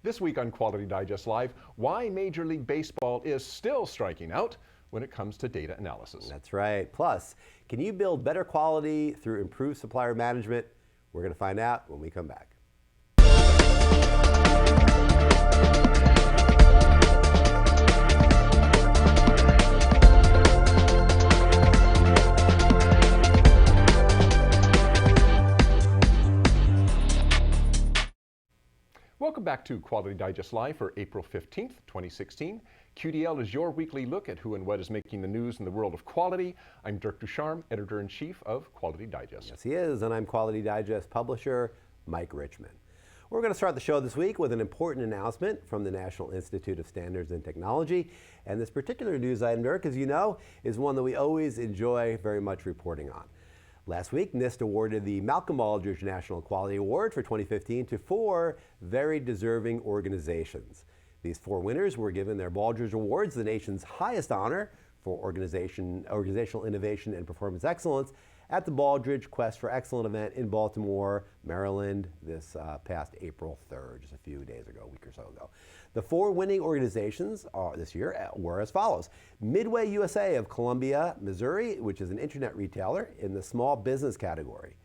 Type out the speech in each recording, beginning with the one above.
This week on Quality Digest Live, why Major League Baseball is still striking out when it comes to data analysis. That's right. Plus, can you build better quality through improved supplier management? We're going to find out when we come back. Welcome back to Quality Digest Live for April 15th, 2016. QDL is your weekly look at who and what is making the news in the world of quality. I'm Dirk Ducharme, Editor-in-Chief of Quality Digest. Yes, he is, and I'm Quality Digest publisher Mike Richmond. We're going to start the show this week with an important announcement from the National Institute of Standards and Technology. And this particular news item, Dirk, as you know, is one that we always enjoy very much reporting on. Last week, NIST awarded the Malcolm Baldrige National Quality Award for 2015 to 4 very deserving organizations. These 4 winners were given their Baldrige Awards, the nation's highest honor for organizational innovation and performance excellence, at the Baldrige Quest for Excellence event in Baltimore, Maryland, this past April 3rd, just a few days ago, a week or so ago. The 4 winning organizations this year were as follows. Midway USA of Columbia, Missouri, which is an internet retailer in the small business category.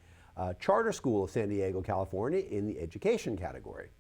Charter School of San Diego, California in the education category.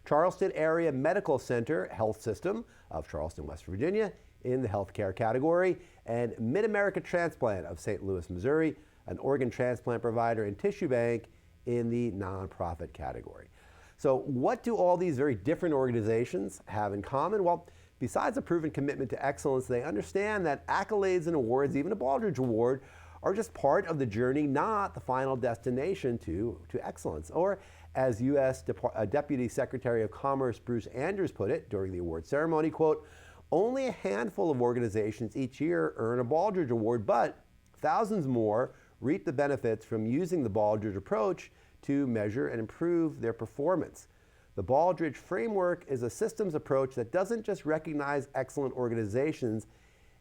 Charleston Area Medical Center Health System of Charleston, West Virginia in the healthcare category. And Mid-America Transplant of St. Louis, Missouri, an organ transplant provider and tissue bank in the nonprofit category. So what do all these very different organizations have in common? Well, besides a proven commitment to excellence, they understand that accolades and awards, even a Baldrige Award, are just part of the journey, not the final destination to excellence. Or as U.S. Deputy Secretary of Commerce Bruce Andrews put it during the award ceremony, quote, only a handful of organizations each year earn a Baldrige Award, but thousands more reap the benefits from using the Baldrige approach to measure and improve their performance. The Baldrige framework is a systems approach that doesn't just recognize excellent organizations,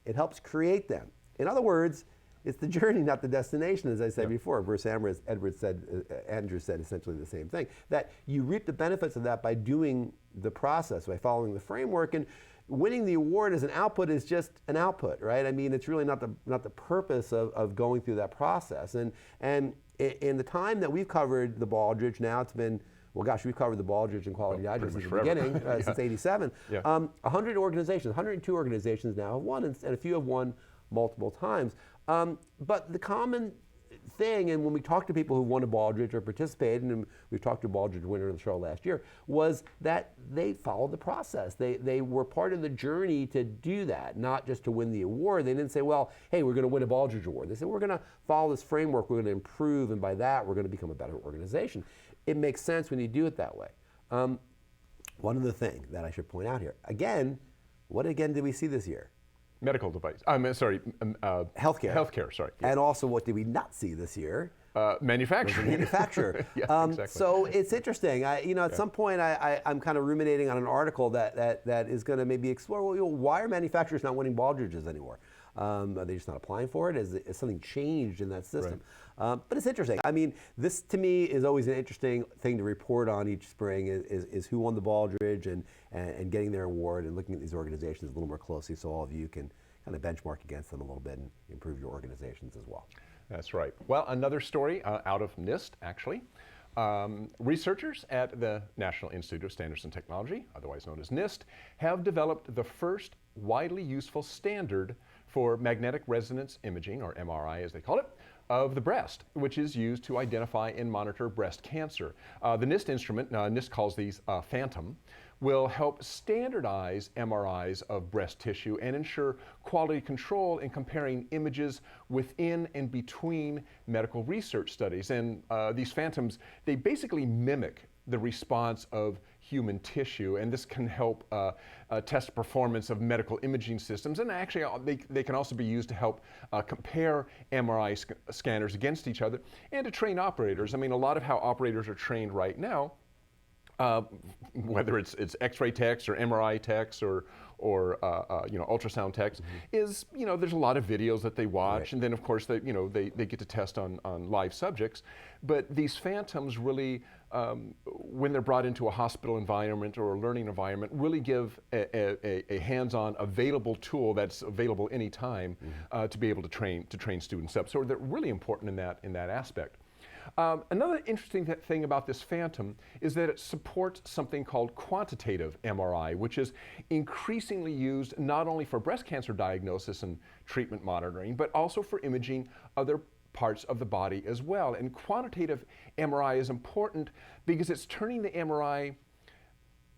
it helps create them. In other words, it's the journey, not the destination, as I said before. Bruce Andrews said essentially the same thing, that you reap the benefits of that by doing the process, by following the framework, and winning the award as an output is just an output, right? I mean, it's really not the purpose of going through that process. And in the time that we've covered the Baldrige, now it's been, well, gosh, we've covered the Baldrige and Quality Digest since the beginning, since '87. 100 organizations, 102 organizations now have won, and a few have won multiple times. But the common thing, and when we talked to people who won a Baldrige or participated, and we've talked to a Baldrige winner in the show last year, was that they followed the process. They were part of the journey to do that, not just to win the award. They didn't say, well, hey, we're going to win a Baldrige Award. They said, we're going to follow this framework, we're going to improve, and by that, we're going to become a better organization. It makes sense when you do it that way. One other thing that I should point out here, again, what again did we see this year? Medical device. Healthcare. Healthcare, sorry. And also, what did we not see this year? Manufacturing. Manufacturer. Exactly. So it's interesting. At some point, I'm kind of ruminating on an article that is going to maybe explore, well, why are manufacturers not winning Baldriges anymore? Are they just not applying for it? Has something changed in that system? Right. But it's interesting. I mean, this to me is always an interesting thing to report on each spring is who won the Baldrige and getting their award and looking at these organizations a little more closely so all of you can kind of benchmark against them a little bit and improve your organizations as well. That's right. Well, another story out of NIST, actually. Researchers at the National Institute of Standards and Technology, otherwise known as NIST, have developed the first widely useful standard for magnetic resonance imaging, or MRI as they call it, of the breast, which is used to identify and monitor breast cancer. The NIST instrument, NIST calls these Phantom, will help standardize MRIs of breast tissue and ensure quality control in comparing images within and between medical research studies. And these Phantoms, they basically mimic the response of human tissue, and this can help test performance of medical imaging systems, and actually they can also be used to help compare MRI scanners against each other and to train operators. I mean, a lot of how operators are trained right now whether it's X-ray techs or MRI techs or ultrasound techs, is there's a lot of videos that they watch, and then of course they get to test on live subjects. But these phantoms really, when they're brought into a hospital environment or a learning environment, really give a hands-on available tool that's available anytime to be able to train students up. So they're really important in that aspect. Another interesting thing about this phantom is that it supports something called quantitative MRI, which is increasingly used not only for breast cancer diagnosis and treatment monitoring, but also for imaging other parts of the body as well. And quantitative MRI is important because it's turning the MRI,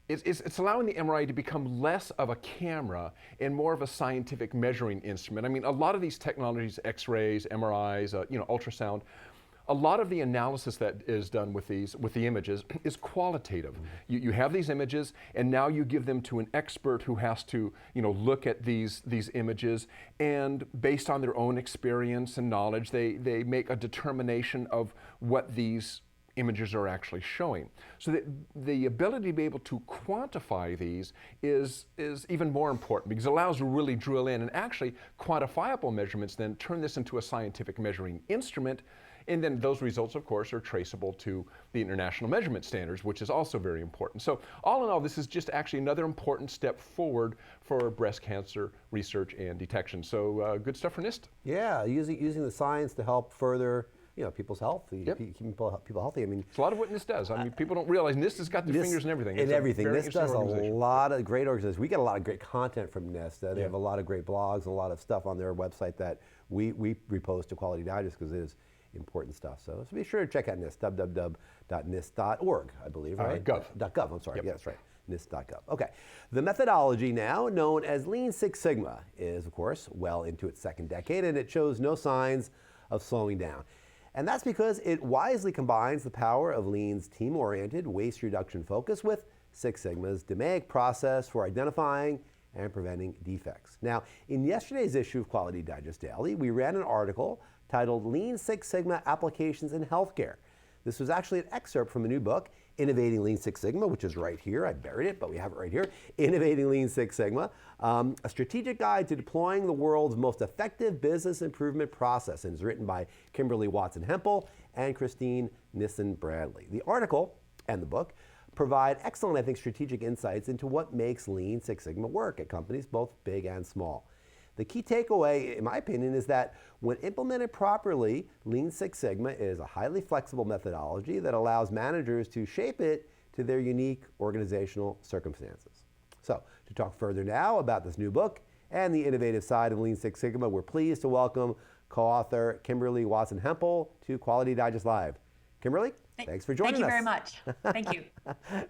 it's allowing the MRI to become less of a camera and more of a scientific measuring instrument. I mean, a lot of these technologies, X-rays, MRIs, ultrasound, a lot of the analysis that is done with the images is qualitative. You have these images, and now you give them to an expert who has to look at these images, and based on their own experience and knowledge, they make a determination of what these images are actually showing. So that the ability to be able to quantify these is even more important, because it allows you to really drill in, and actually quantifiable measurements then turn this into a scientific measuring instrument. And then those results, of course, are traceable to the international measurement standards, which is also very important. So all in all, this is just actually another important step forward for breast cancer research and detection. So good stuff for NIST. Yeah, using the science to help further people's health, keep people healthy. I mean, it's a lot of what NIST does. I mean, people don't realize NIST has got their fingers in everything. In everything. NIST does a lot of great organizations. We get a lot of great content from NIST. They have a lot of great blogs and a lot of stuff on their website that we repost to Quality Digest because it is important stuff. So be sure to check out NIST, www.nist.org, I believe, right? .gov, I'm sorry. Yep. Yeah, that's right. NIST.gov. Okay. The methodology now, known as Lean Six Sigma, is, of course, well into its second decade, and it shows no signs of slowing down. And that's because it wisely combines the power of Lean's team-oriented waste reduction focus with Six Sigma's DMAIC process for identifying and preventing defects. Now, in yesterday's issue of Quality Digest Daily, we ran an article titled Lean Six Sigma Applications in Healthcare. This was actually an excerpt from a new book, Innovating Lean Six Sigma, which is right here. I buried it, but we have it right here. Innovating Lean Six Sigma, a strategic guide to deploying the world's most effective business improvement process, and it's written by Kimberly Watson-Hemphill and Christine Nissen-Bradley. The article and the book provide excellent, I think, strategic insights into what makes Lean Six Sigma work at companies both big and small. The key takeaway, in my opinion, is that when implemented properly, Lean Six Sigma is a highly flexible methodology that allows managers to shape it to their unique organizational circumstances. So, to talk further now about this new book and the innovative side of Lean Six Sigma, we're pleased to welcome co-author Kimberly Watson-Hemphill to Quality Digest Live. Kimberly, thanks for joining us. Thank you very much. Thank you.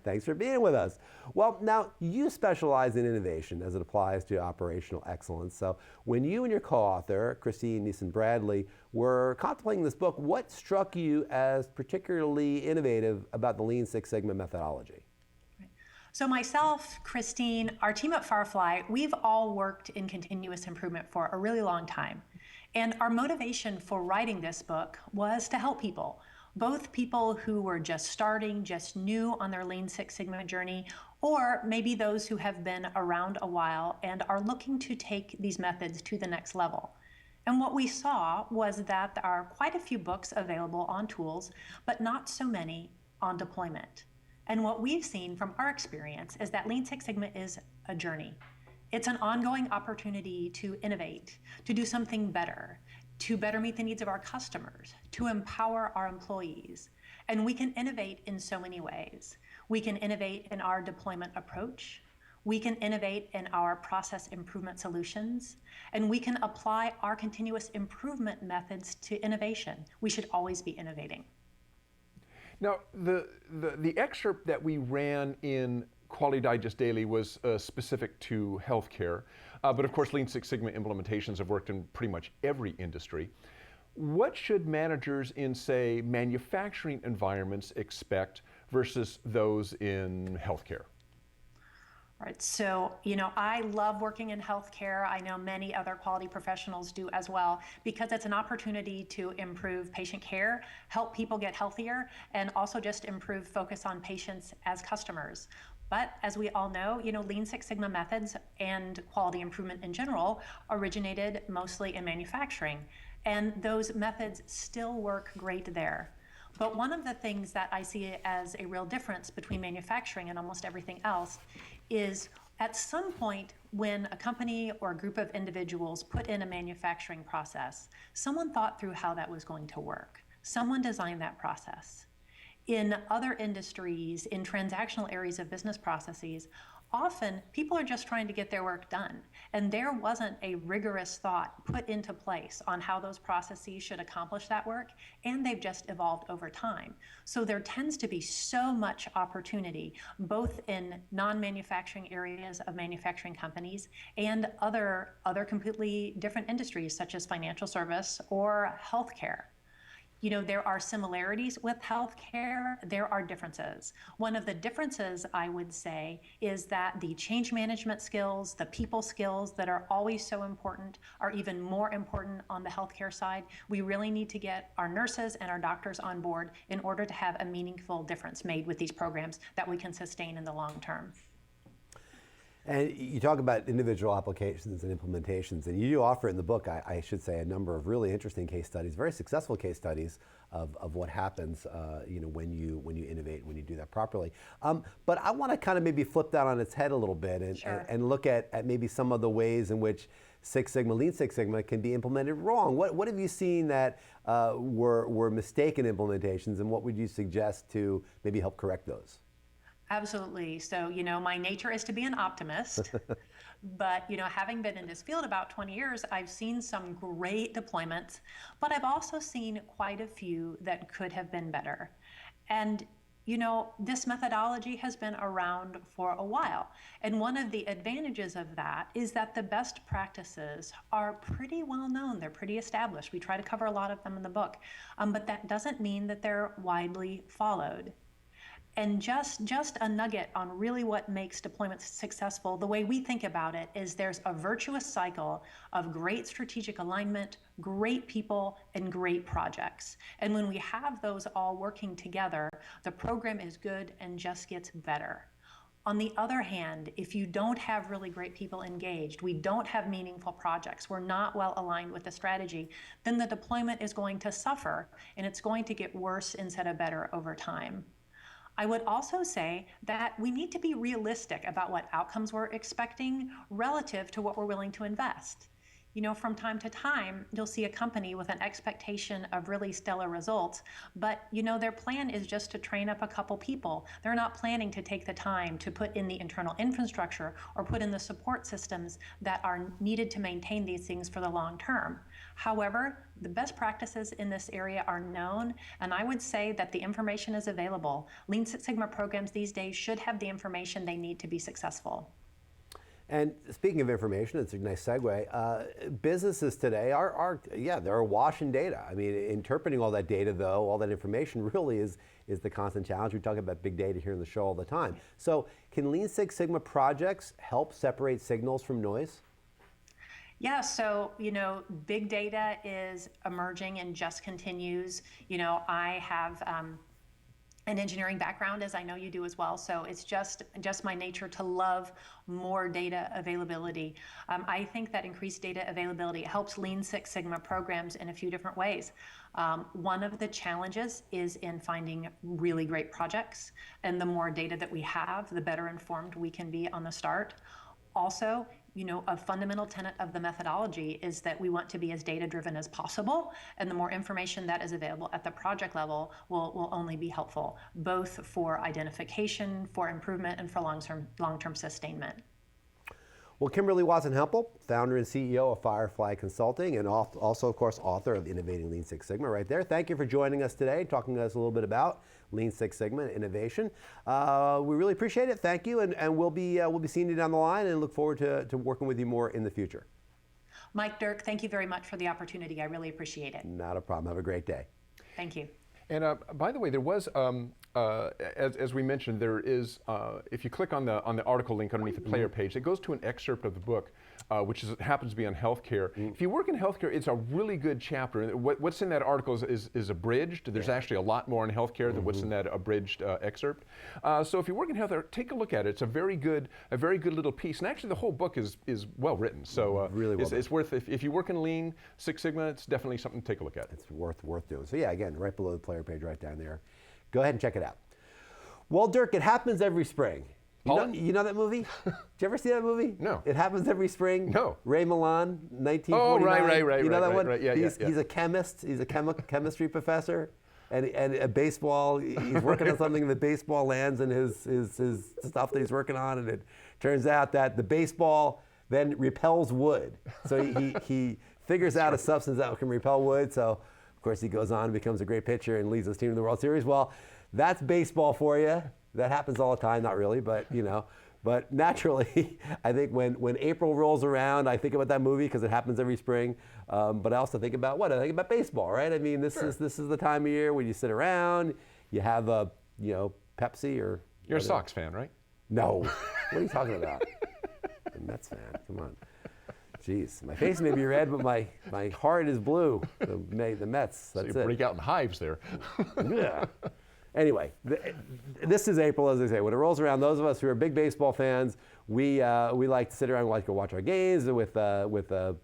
Thanks for being with us. Well, now you specialize in innovation as it applies to operational excellence. So when you and your co-author, Christine Nissen-Bradley, were contemplating this book, what struck you as particularly innovative about the Lean Six Sigma methodology? So myself, Christine, our team at Firefly, we've all worked in continuous improvement for a really long time. And our motivation for writing this book was to help people. Both people who were just starting, just new on their Lean Six Sigma journey, or maybe those who have been around a while and are looking to take these methods to the next level. And what we saw was that there are quite a few books available on tools, but not so many on deployment. And what we've seen from our experience is that Lean Six Sigma is a journey. It's an ongoing opportunity to innovate, to do something better, to better meet the needs of our customers, to empower our employees. And we can innovate in so many ways. We can innovate in our deployment approach. We can innovate in our process improvement solutions. And we can apply our continuous improvement methods to innovation. We should always be innovating. Now, the excerpt that we ran in Quality Digest Daily was specific to healthcare. But of course, Lean Six Sigma implementations have worked in pretty much every industry. What should managers in, say, manufacturing environments expect versus those in healthcare? All right, so, I love working in healthcare. I know many other quality professionals do as well, because it's an opportunity to improve patient care, help people get healthier, and also just improve focus on patients as customers. But as we all know, Lean Six Sigma methods and quality improvement in general originated mostly in manufacturing, and those methods still work great there. But one of the things that I see as a real difference between manufacturing and almost everything else is at some point when a company or a group of individuals put in a manufacturing process, someone thought through how that was going to work. Someone designed that process. In other industries, in transactional areas of business processes, often people are just trying to get their work done. And there wasn't a rigorous thought put into place on how those processes should accomplish that work, and they've just evolved over time. So there tends to be so much opportunity, both in non-manufacturing areas of manufacturing companies and other completely different industries, such as financial service or healthcare. There are similarities with healthcare, there are differences. One of the differences, I would say, is that the change management skills, the people skills that are always so important, are even more important on the healthcare side. We really need to get our nurses and our doctors on board in order to have a meaningful difference made with these programs that we can sustain in the long term. And you talk about individual applications and implementations, and you do offer in the book, I should say, a number of really interesting case studies, very successful case studies of what happens, when you innovate, when you do that properly. But I want to kind of maybe flip that on its head a little bit and look at maybe some of the ways in which Six Sigma, Lean Six Sigma can be implemented wrong. What have you seen that were mistaken implementations, and what would you suggest to maybe help correct those? Absolutely. So, my nature is to be an optimist, but, having been in this field about 20 years, I've seen some great deployments, but I've also seen quite a few that could have been better. And, this methodology has been around for a while. And one of the advantages of that is that the best practices are pretty well known. They're pretty established. We try to cover a lot of them in the book, but that doesn't mean that they're widely followed. And just a nugget on really what makes deployments successful, the way we think about it is there's a virtuous cycle of great strategic alignment, great people, and great projects. And when we have those all working together, the program is good and just gets better. On the other hand, if you don't have really great people engaged, we don't have meaningful projects, we're not well aligned with the strategy, then the deployment is going to suffer and it's going to get worse instead of better over time. I would also say that we need to be realistic about what outcomes we're expecting relative to what we're willing to invest. From time to time, you'll see a company with an expectation of really stellar results, but their plan is just to train up a couple people. They're not planning to take the time to put in the internal infrastructure or put in the support systems that are needed to maintain these things for the long term. However, the best practices in this area are known, and I would say that the information is available. Lean Six Sigma programs these days should have the information they need to be successful. And speaking of information, it's a nice segue. Businesses today they're awash in data. I mean, interpreting all that data, though, all that information really is the constant challenge. We talk about big data here in the show all the time. So can Lean Six Sigma projects help separate signals from noise? Yeah, so, big data is emerging and just continues. I have an engineering background, as I know you do as well, so it's just my nature to love more data availability. I think that increased data availability helps Lean Six Sigma programs in a few different ways. One of the challenges is in finding really great projects, and the more data that we have, the better informed we can be on the start. Also, a fundamental tenet of the methodology is that we want to be as data-driven as possible, and the more information that is available at the project level will only be helpful, both for identification, for improvement, and for long-term sustainment. Well, Kimberly Watson-Hemphill, founder and CEO of Firefly Consulting, and also, of course, author of Innovating Lean Six Sigma right there. Thank you for joining us today, talking to us a little bit about Lean Six Sigma and innovation. We really appreciate it. Thank you, and we'll be seeing you down the line and look forward to working with you more in the future. Mike, Dirk, thank you very much for the opportunity. I really appreciate it. Not a problem. Have a great day. Thank you. And by the way, there was as we mentioned, there is, if you click on the article link underneath the player page, it goes to an excerpt of the book, which happens to be on healthcare. If you work in healthcare, it's a really good chapter. And what's in that article is abridged. There's actually a lot more in healthcare than what's in that abridged excerpt. So if you work in healthcare, take a look at it. It's a very good little piece. And actually, the whole book is well written. So really well it's worth, if you work in Lean Six Sigma, it's definitely something to take a look at. It's worth doing. So yeah, again, right below the player page, right down there. Go ahead and check it out. Well, Dirk, it happens every spring. You know that movie? Did you ever see that movie? No. It happens every spring. No. Ray Milland, 1949. Oh, right. You know that one? Right. Yeah, he's a chemist. He's a chemistry professor, and a baseball. He's working on something. The baseball lands in his stuff that he's working on, and it turns out that the baseball then repels wood. So he figures out a substance that can repel wood. So of course he goes on and becomes a great pitcher and leads his team to the World Series. Well, that's baseball for you. That happens all the time, not really, but you know. But naturally, I think when April rolls around, I think about that movie because it happens every spring. But I also think about I think about baseball, right? I mean, this is the time of year when you sit around, you have a Pepsi or. You're a Sox fan, right? No. What are you talking about? A Mets fan. Come on. Jeez, my face may be red, but my heart is blue. The Mets. That's so you break out in hives there. Yeah. Anyway, this is April, as I say. When it rolls around, those of us who are big baseball fans, we like to sit around and like to watch our games with the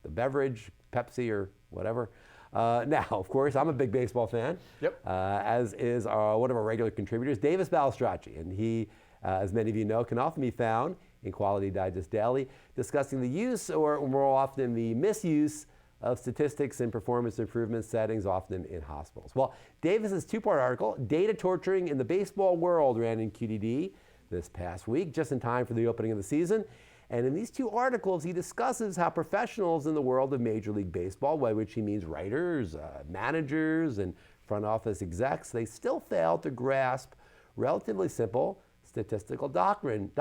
beverage, Pepsi or whatever. Now, of course, I'm a big baseball fan. Yep. As is one of our regular contributors, Davis Balistracci, and he, as many of you know, can often be found in Quality Digest Daily, discussing the use or more often the misuse of statistics in performance improvement settings, often in hospitals. Well, Davis's two-part article, Data Torturing in the Baseball World, ran in QDD this past week, just in time for the opening of the season. And in these two articles, he discusses how professionals in the world of Major League Baseball, by which he means writers, managers, and front office execs, they still fail to grasp relatively simple statistical doctrine,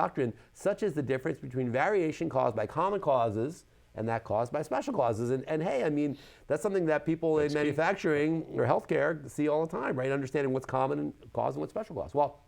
such as the difference between variation caused by common causes and that caused by special causes. And hey, I mean, that's something that people in manufacturing or healthcare see all the time, right? Understanding what's common cause and what's special cause. Well,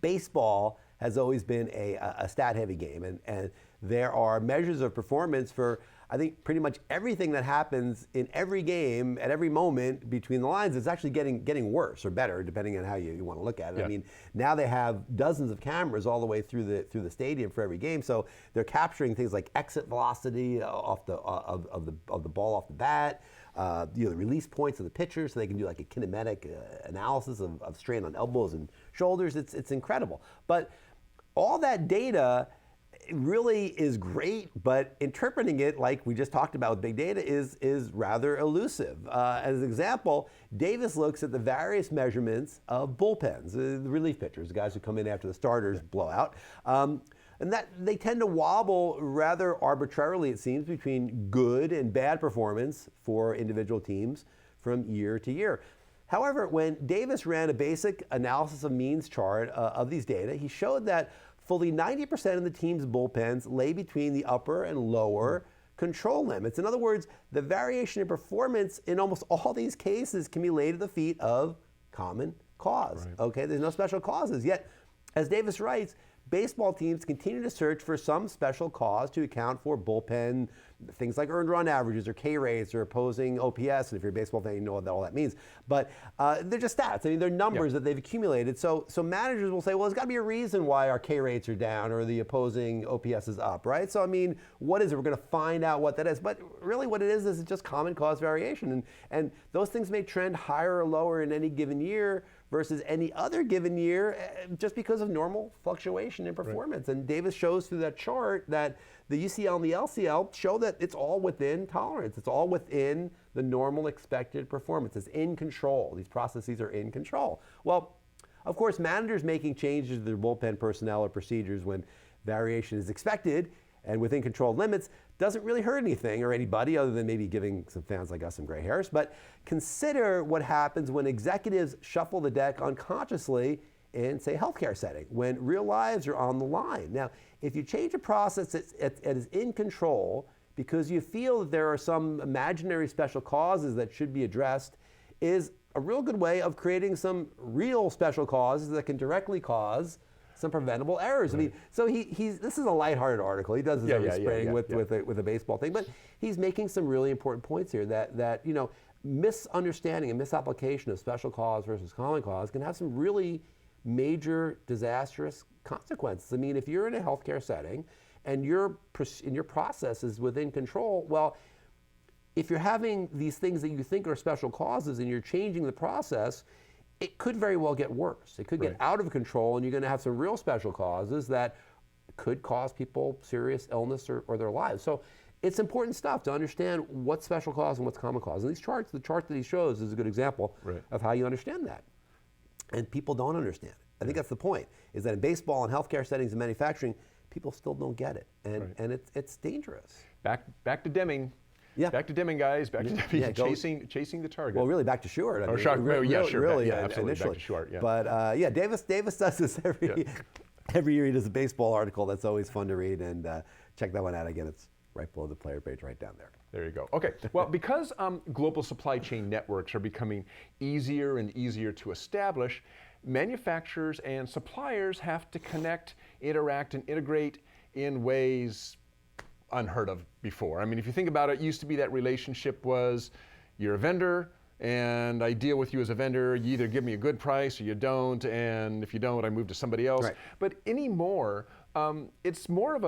baseball has always been a stat-heavy game, and there are measures of performance for, I think, pretty much everything that happens in every game at every moment between the lines. It's actually getting worse or better, depending on how you want to look at it. Yeah. I mean, now they have dozens of cameras all the way through the stadium for every game, so they're capturing things like exit velocity of the ball off the bat, the release points of the pitcher, so they can do like a kinematic analysis of strain on elbows and shoulders. It's incredible, but all that data really is great, but interpreting it, like we just talked about with big data, is rather elusive. As an example, Davis looks at the various measurements of bullpens, the relief pitchers, the guys who come in after the starters blow out, and that they tend to wobble rather arbitrarily, it seems, between good and bad performance for individual teams from year to year. However, when Davis ran a basic analysis of means chart of these data, he showed that fully 90% of the team's bullpens lay between the upper and lower control limits. In other words, the variation in performance in almost all these cases can be laid at the feet of common cause. Right. Okay, there's no special causes. Yet, as Davis writes, baseball teams continue to search for some special cause to account for bullpen things like earned run averages or K rates or opposing OPS. And if you're a baseball fan, you know what all that means. But they're just stats. I mean, they're numbers that they've accumulated. So managers will say, well, there's got to be a reason why our K rates are down or the opposing OPS is up, right? So, I mean, what is it? We're going to find out what that is. But really what it is just common cause variation. And those things may trend higher or lower in any given year versus any other given year just because of normal fluctuation in performance. Right. And Davis shows through that chart that the UCL and the LCL show that it's all within tolerance. It's all within the normal expected performance. It's in control. These processes are in control. Well, of course, managers making changes to their bullpen personnel or procedures when variation is expected and within controlled limits doesn't really hurt anything or anybody other than maybe giving some fans like us some gray hairs. But consider what happens when executives shuffle the deck unconsciously in, say, healthcare setting, when real lives are on the line. Now, if you change a process that is in control because you feel that there are some imaginary special causes that should be addressed, is a real good way of creating some real special causes that can directly cause some preventable errors. Right. I mean, so this is a lighthearted article. He does this every spring with a baseball thing, but he's making some really important points here that misunderstanding and misapplication of special cause versus common cause can have some really major disastrous consequences. I mean, if you're in a healthcare setting and your process is within control, well, if you're having these things that you think are special causes and you're changing the process, it could very well get worse. It could get out of control, and you're going to have some real special causes that could cause people serious illness or their lives. So it's important stuff to understand what's special cause and what's common cause. And these charts, the chart that he shows is a good example of how you understand that. And people don't understand it. I think that's the point, is that in baseball and healthcare settings and manufacturing, people still don't get it. And it's dangerous. Back to Deming. Yeah. Back to Deming, guys. Back to Deming, chasing the target. Well, really back to Short. I mean, Really, absolutely. Back to Short. Yeah. But Davis does this every year. He does a baseball article that's always fun to read, and check that one out. Again, it's right below the player page, right down there. There you go. Okay. Well, because global supply chain networks are becoming easier and easier to establish, manufacturers and suppliers have to connect, interact, and integrate in ways unheard of before. I mean, if you think about it, it used to be that relationship was you're a vendor and I deal with you as a vendor. You either give me a good price or you don't, and if you don't, I move to somebody else. Right. But anymore, it's more of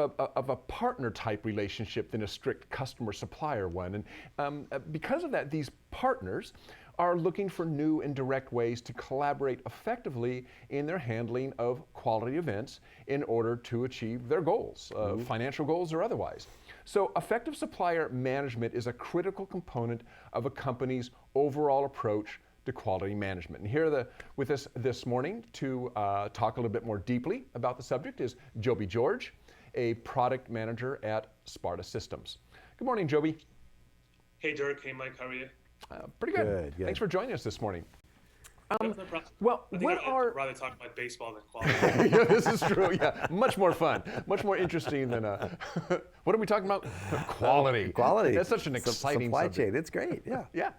a partner type relationship than a strict customer supplier one. And because of that, these partners are looking for new and direct ways to collaborate effectively in their handling of quality events in order to achieve their goals, financial goals or otherwise. So effective supplier management is a critical component of a company's overall approach to quality management. And here with us this morning to talk a little bit more deeply about the subject is Joby George, a product manager at Sparta Systems. Good morning, Joby. Hey, Dirk. Hey, Mike. How are you? Pretty good. Thanks for joining us this morning. No problem. Well, I'd rather talk about baseball than quality. Yeah, this is true. Yeah, much more fun, much more interesting than what are we talking about? Quality. Quality. That's such an exciting supply subject. chain. It's great. Yeah. Yeah.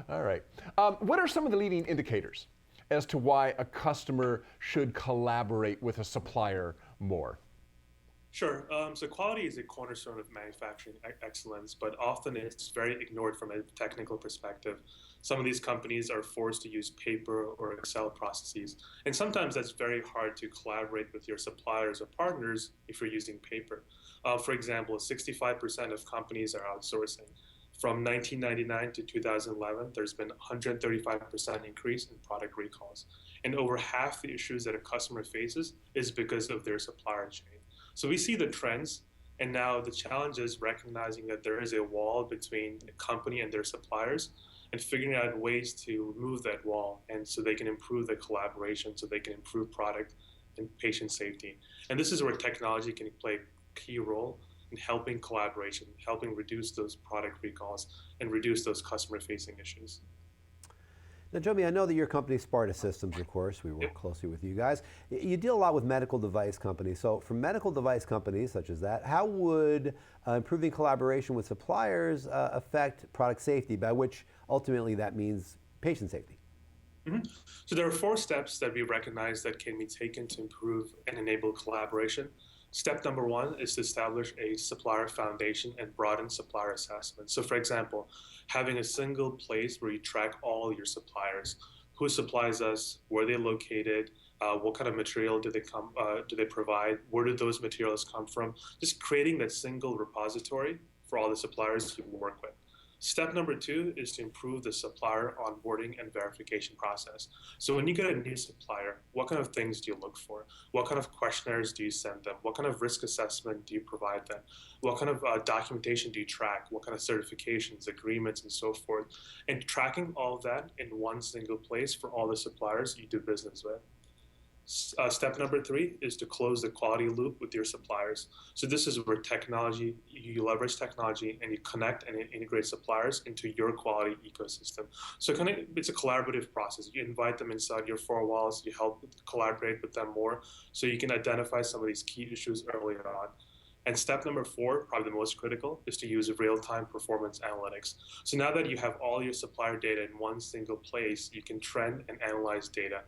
All right. What are some of the leading indicators as to why a customer should collaborate with a supplier more? Sure. So quality is a cornerstone of manufacturing excellence, but often it's very ignored from a technical perspective. Some of these companies are forced to use paper or Excel processes, and sometimes that's very hard to collaborate with your suppliers or partners if you're using paper. For example, 65% of companies are outsourcing. From 1999 to 2011, there's been 135% increase in product recalls, and over half the issues that a customer faces is because of their supplier chain. So we see the trends, and now the challenge is recognizing that there is a wall between a company and their suppliers and figuring out ways to remove that wall, and so they can improve the collaboration, so they can improve product and patient safety. And this is where technology can play a key role in helping collaboration, helping reduce those product recalls and reduce those customer-facing issues. Now, Joby, I know that your company, Sparta Systems, of course, we work closely with you guys. You deal a lot with medical device companies. So for medical device companies such as that, how would improving collaboration with suppliers affect product safety, by which ultimately that means patient safety? Mm-hmm. So there are 4 steps that we recognize that can be taken to improve and enable collaboration. Step number 1 is to establish a supplier foundation and broaden supplier assessment. So for example, having a single place where you track all your suppliers, who supplies us, where they're located, what kind of material do they provide, where do those materials come from, just creating that single repository for all the suppliers you work with. Step number 2 is to improve the supplier onboarding and verification process. So when you get a new supplier, what kind of things do you look for? What kind of questionnaires do you send them? What kind of risk assessment do you provide them? What kind of documentation do you track? What kind of certifications, agreements, and so forth? And tracking all of that in one single place for all the suppliers you do business with. Step number 3 is to close the quality loop with your suppliers. So this is where you leverage technology and you connect and integrate suppliers into your quality ecosystem. So it's a collaborative process. You invite them inside your 4 walls, you help collaborate with them more so you can identify some of these key issues earlier on. And step number 4, probably the most critical, is to use real-time performance analytics. So now that you have all your supplier data in one single place, you can trend and analyze data.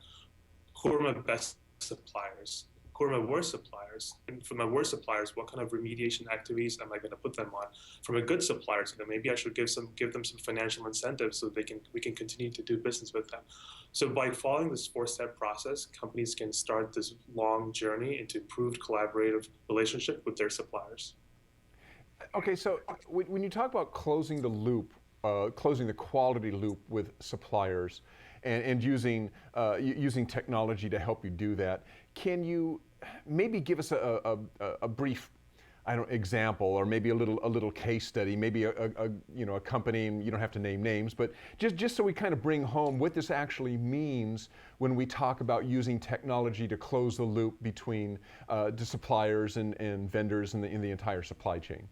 Who are my best suppliers? Who are my worst suppliers? And for my worst suppliers, what kind of remediation activities am I going to put them on? From a good supplier, maybe I should give them some financial incentives so we can continue to do business with them. So by following this 4-step process, companies can start this long journey into improved collaborative relationship with their suppliers. Okay, so when you talk about closing the loop, closing the quality loop with suppliers, and using technology to help you do that, can you maybe give us a brief, example, or maybe a little case study, maybe a company, and you don't have to name names, but just so we kind of bring home what this actually means when we talk about using technology to close the loop between the suppliers and vendors in the entire supply chain.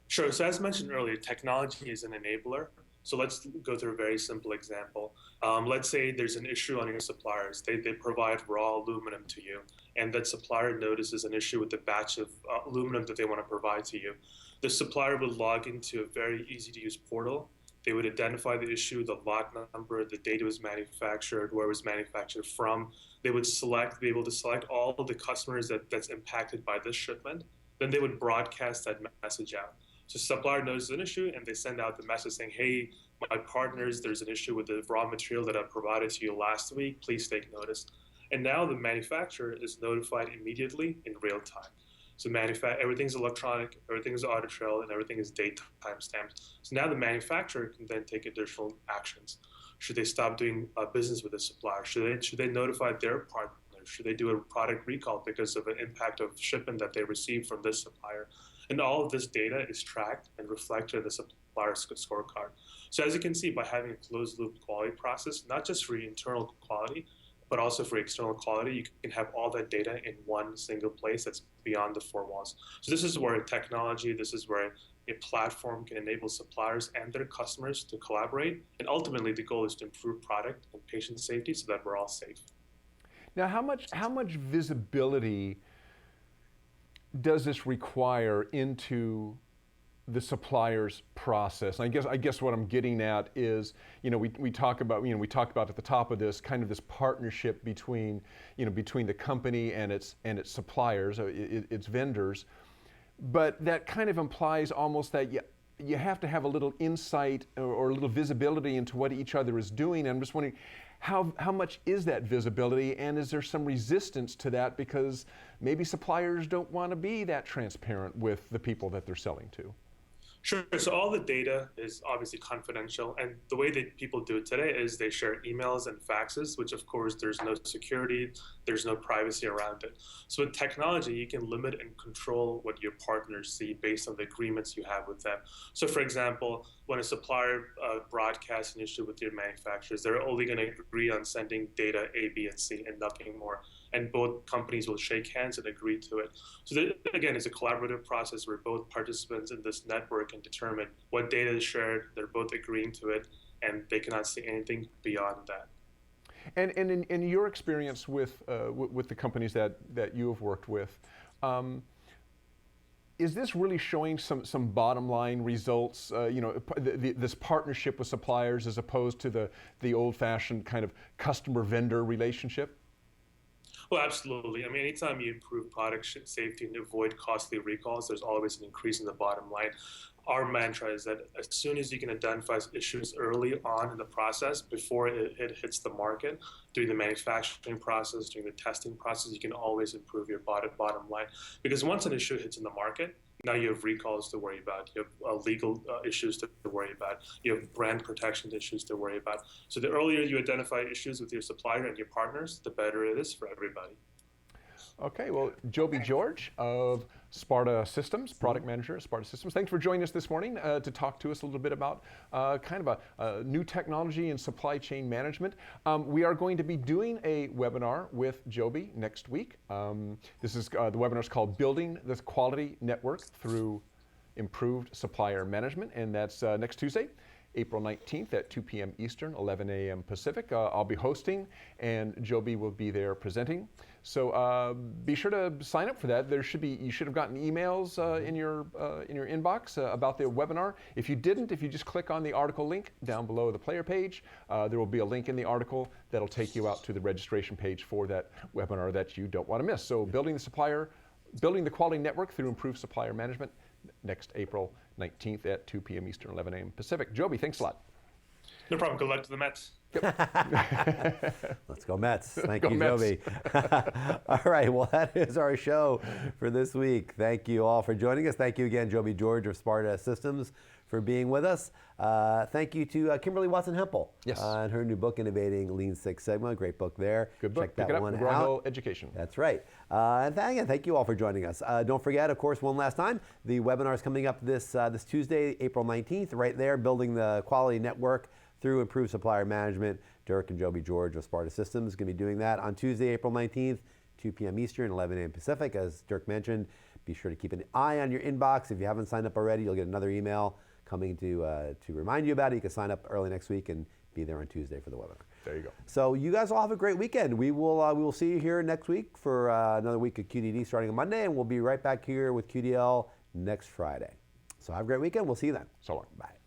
Sure. So as mentioned earlier, technology is an enabler. So let's go through a very simple example. Let's say there's an issue on your suppliers. They provide raw aluminum to you, and that supplier notices an issue with the batch of aluminum that they want to provide to you. The supplier would log into a very easy-to-use portal. They would identify the issue, the lot number, the date it was manufactured, where it was manufactured from. They would be able to select all of the customers that's impacted by this shipment. Then they would broadcast that message out. So supplier notices an issue, and they send out the message saying, hey, my partners, there's an issue with the raw material that I provided to you last week. Please take notice. And now the manufacturer is notified immediately in real time. So everything's electronic, everything's audit trail, and everything is date time stamped. So now the manufacturer can then take additional actions. Should they stop doing business with the supplier? Should they notify their partner? Should they do a product recall because of an impact of shipment that they received from this supplier? And all of this data is tracked and reflected in the supplier scorecard. So as you can see, by having a closed loop quality process, not just for internal quality, but also for external quality, you can have all that data in one single place that's beyond the 4 walls. So this is where this is where a platform can enable suppliers and their customers to collaborate. And ultimately, the goal is to improve product and patient safety so that we're all safe. Now, how much visibility does this require into the supplier's process? And I guess what I'm getting at is, we talk about at the top of this kind of this partnership between the company and its suppliers, its vendors, but that kind of implies almost that you have to have a little insight or a little visibility into what each other is doing. I'm just wondering, how much is that visibility, and is there some resistance to that because maybe suppliers don't want to be that transparent with the people that they're selling to? Sure. So all the data is obviously confidential, and the way that people do it today is they share emails and faxes, which of course there's no security, there's no privacy around it. So with technology, you can limit and control what your partners see based on the agreements you have with them. So for example, when a supplier broadcasts an issue with your manufacturers, they're only going to agree on sending data A, B, and C and nothing more. And both companies will shake hands and agree to it. So again, it's a collaborative process where both participants in this network can determine what data is shared, they're both agreeing to it, and they cannot see anything beyond that. And in your experience with the companies that you have worked with, is this really showing some bottom line results? This partnership with suppliers as opposed to the old-fashioned kind of customer-vendor relationship? Well, absolutely. I mean, anytime you improve product safety and avoid costly recalls, there's always an increase in the bottom line. Our mantra is that as soon as you can identify issues early on in the process, before it hits the market, during the manufacturing process, during the testing process, you can always improve your bottom line. Because once an issue hits in the market, now you have recalls to worry about, you have legal issues to worry about, you have brand protection issues to worry about. So the earlier you identify issues with your supplier and your partners, the better it is for everybody. Okay, well, Joby George of Sparta Systems, product manager at Sparta Systems. Thanks for joining us this morning to talk to us a little bit about kind of a new technology in supply chain management. We are going to be doing a webinar with Joby next week. This is the webinar is called Building the Quality Network Through Improved Supplier Management, and that's next Tuesday, April 19th at 2 p.m. Eastern, 11 a.m. Pacific. I'll be hosting, and Joby will be there presenting. So be sure to sign up for that. You should have gotten emails in your inbox about the webinar. If you didn't, if you just click on the article link down below the player page, there will be a link in the article that'll take you out to the registration page for that webinar that you don't want to miss. So building the quality network through improved supplier management, next April 19th at 2 p.m. Eastern, 11 a.m. Pacific. Joby, thanks a lot. No problem. Good luck to the Mets. Let's go Mets. Thank Go you, Mets. Joby. All right, well, that is our show for this week. Thank you all for joining us. Thank you again, Joby George of Sparta Systems, for being with us. Thank you to Kimberly Watson-Hemphill and her new book, Innovating Lean Six Sigma. Great book there. Good book. Check that Pick it up. one McGraw-Hill out. Education. That's right. And again, thank you all for joining us. Don't forget, of course, one last time, the webinar is coming up this Tuesday, April 19th, right there, Building the Quality Network through Improved Supplier Management. Dirk and Joby George of Sparta Systems going to be doing that on Tuesday, April 19th, 2 p.m. Eastern, 11 a.m. Pacific. As Dirk mentioned, be sure to keep an eye on your inbox. If you haven't signed up already, you'll get another email coming to remind you about it. You can sign up early next week and be there on Tuesday for the webinar. There you go. So you guys all have a great weekend. We will see you here next week for another week of QDD starting on Monday, and we'll be right back here with QDL next Friday. So have a great weekend. We'll see you then. So long. Bye.